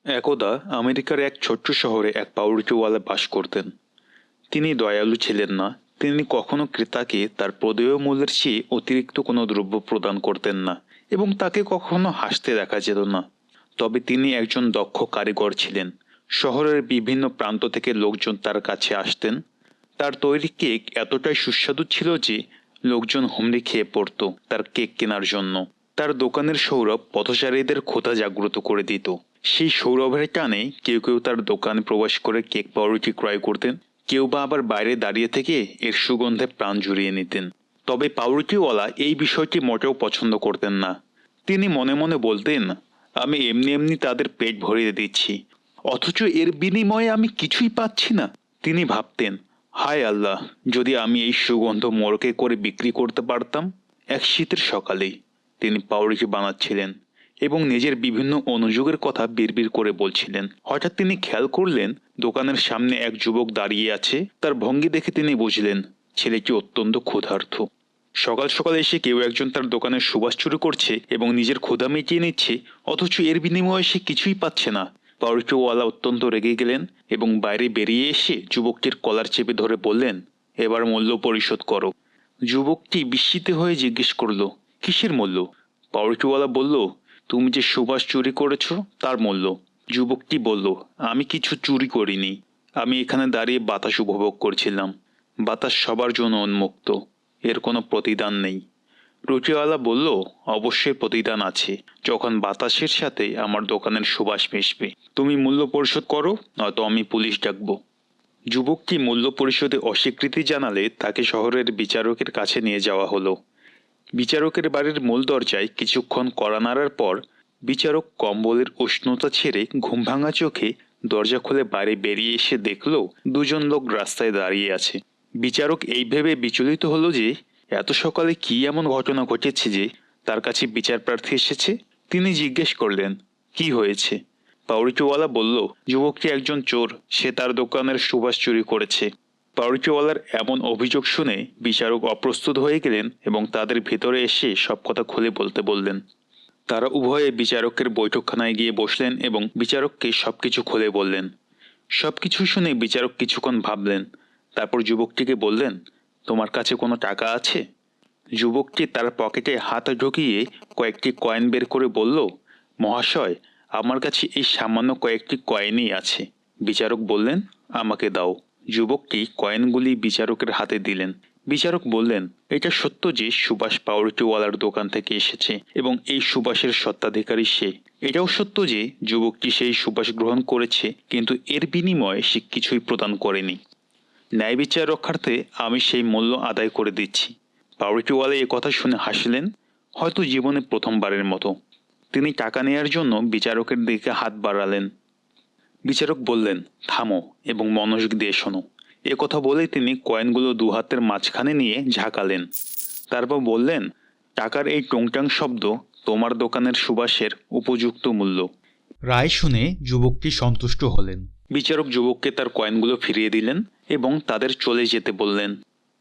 একদা আমেরিকার এক ছোট্ট শহরে এক পাউরুটিওয়ালা বাস করতেন। তিনি দয়ালু ছিলেন না। তিনি কখনো ক্রেতাকে তার প্রদেয় মূল্যের চেয়ে অতিরিক্ত কোনো দ্রব্য প্রদান করতেন না এবং তাকে কখনো হাসতে দেখা যেত না। তবে তিনি একজন দক্ষ কারিগর ছিলেন। শহরের বিভিন্ন প্রান্ত থেকে লোকজন তার কাছে আসতেন। তার তৈরি কেক এতটাই সুস্বাদু ছিল যে লোকজন হুমড়ি খেয়ে পড়ত তার কেক কেনার জন্য। তার দোকানের সৌরভ পথচারীদের ক্ষুধা জাগ্রত করে দিত। সেই সৌরভের টানে কেউ কেউ তার দোকানে প্রবেশ করে কেক পাউরুটি ক্রয় করতেন, কেউ বা আবার বাইরে দাঁড়িয়ে থেকে এর সুগন্ধে প্রাণ জুড়িয়ে নিতেন। তবে পাউরুটিওয়ালা এই বিষয়টি মোটেও পছন্দ করতেন না। তিনি মনে মনে বলতেন, আমি এমনি এমনি তাদের পেট ভরিয়ে দিচ্ছি, অথচ এর বিনিময়ে আমি কিছুই পাচ্ছি না। তিনি ভাবতেন, হায় আল্লাহ, যদি আমি এই সুগন্ধ মোড়কে করে বিক্রি করতে পারতাম। এক শীতের সকালেই তিনি পাউরুটি বানাচ্ছিলেন এবং নিজের বিভিন্ন অনুযোগের কথা বিড়বিড় করে বলছিলেন। হঠাৎ তিনি খেয়াল করলেন দোকানের সামনে এক যুবক দাঁড়িয়ে আছে। তার ভঙ্গি দেখে তিনি বুঝলেন ছেলেটি অত্যন্ত ক্ষুধার্ত। সকাল সকাল এসে কেউ একজন তার দোকানের সুবাস চুরি করছে এবং নিজের ক্ষুধা মিটিয়ে নিচ্ছে, অথচ এর বিনিময়ে সে কিছুই পাচ্ছে না। পাউরুটিওয়ালা অত্যন্ত রেগে গেলেন এবং বাইরে বেরিয়ে এসে যুবকটির কলার চেপে ধরে বললেন, এবার মূল্য পরিশোধ করো। যুবকটি বিস্মিত হয়ে জিজ্ঞেস করলো, কিসের মূল্য? পাউরুটিওয়ালা বলল, তুমি যে সুবাস চুরি করেছ তার মূল্য। যুবকটি বলল, আমি কিছু চুরি করিনি, আমি এখানে দাঁড়িয়ে বাতাস উপভোগ করছিলাম। বাতাস সবার জন্য উন্মুক্ত, এর কোনো প্রতিদান নেই। রুটিওয়ালা বলল, অবশ্যই প্রতিদান আছে, যখন বাতাসের সাথে আমার দোকানের সুবাস মিশবে। তুমি মূল্য পরিশোধ করো, নয়তো আমি পুলিশ ডাকবো। যুবকটি মূল্য পরিশোধে অস্বীকৃতি জানালে তাকে শহরের বিচারকের কাছে নিয়ে যাওয়া হলো। বিচারকের বাড়ির মূল দরজায় কিছুক্ষণ কড়া নাড়ার পর বিচারক কম্বলের উষ্ণতা ছেড়ে ঘুম ভাঙা চোখে দরজা খুলে বাইরে বেরিয়ে এসে দেখল দুজন লোক রাস্তায় দাঁড়িয়ে আছে। বিচারক এই ভেবে বিচলিত হলো যে এত সকালে কি এমন ঘটনা ঘটেছে যে তার কাছে বিচার প্রার্থী এসেছে। তিনি জিজ্ঞেস করলেন, কি হয়েছে? পাউরুটিওয়ালা বলল, যুবকটি একজন চোর, সে তার দোকানের সুবাস চুরি করেছে। পাউরুটিওয়ালার এমন অভিযোগ শুনে বিচারক অপ্রস্তুত হয়ে গেলেন এবং তাদের ভেতরে এসে সব কথা খুলে বলতে বললেন। তারা উভয়ে বিচারকের বৈঠকখানায় গিয়ে বসলেন এবং বিচারককে সবকিছু খুলে বললেন। সবকিছু শুনে বিচারক কিছুক্ষণ ভাবলেন, তারপর যুবকটিকে বললেন, তোমার কাছে কোনো টাকা আছে? যুবকটি তার পকেটে হাত ঢুকিয়ে কয়েকটি কয়েন বের করে বলল, মহাশয়, আমার কাছে এই সামান্য কয়েকটি কয়েনই আছে। বিচারক বললেন, আমাকে দাও। যুবকটি কয়েনগুলি বিচারকের হাতে দিলেন। বিচারক বললেন, এটা সত্য যে সুবাস পাউরুটিওয়ালার দোকান থেকে এসেছে এবং এই সুবাসের স্বত্বাধিকারী সে। এটাও সত্য যে যুবকটি সেই সুবাস গ্রহণ করেছে, কিন্তু এর বিনিময়ে সে কিছুই প্রদান করেনি। ন্যায় বিচার রক্ষার্থে আমি সেই মূল্য আদায় করে দিচ্ছি। পাউরুটিওয়ালা এ কথা শুনে হাসলেন, হয়তো জীবনে প্রথমবারের মতো। তিনি টাকা নেয়ার জন্য বিচারকের দিকে হাত বাড়ালেন। বিচারক বললেন, থামো এবং মনোযোগ দিয়ে শোনো। এ কথা বলে তিনি কয়েনগুলো দু হাতের মাঝখানে নিয়ে ঝাঁকালেন। তারপর বললেন, টাকার এই টংটাং শব্দ তোমার দোকানের সুবাসের উপযুক্ত মূল্য। রায় শুনে যুবকটি সন্তুষ্ট হলেন। বিচারক যুবককে তার কয়েনগুলো ফিরিয়ে দিলেন এবং তাদের চলে যেতে বললেন।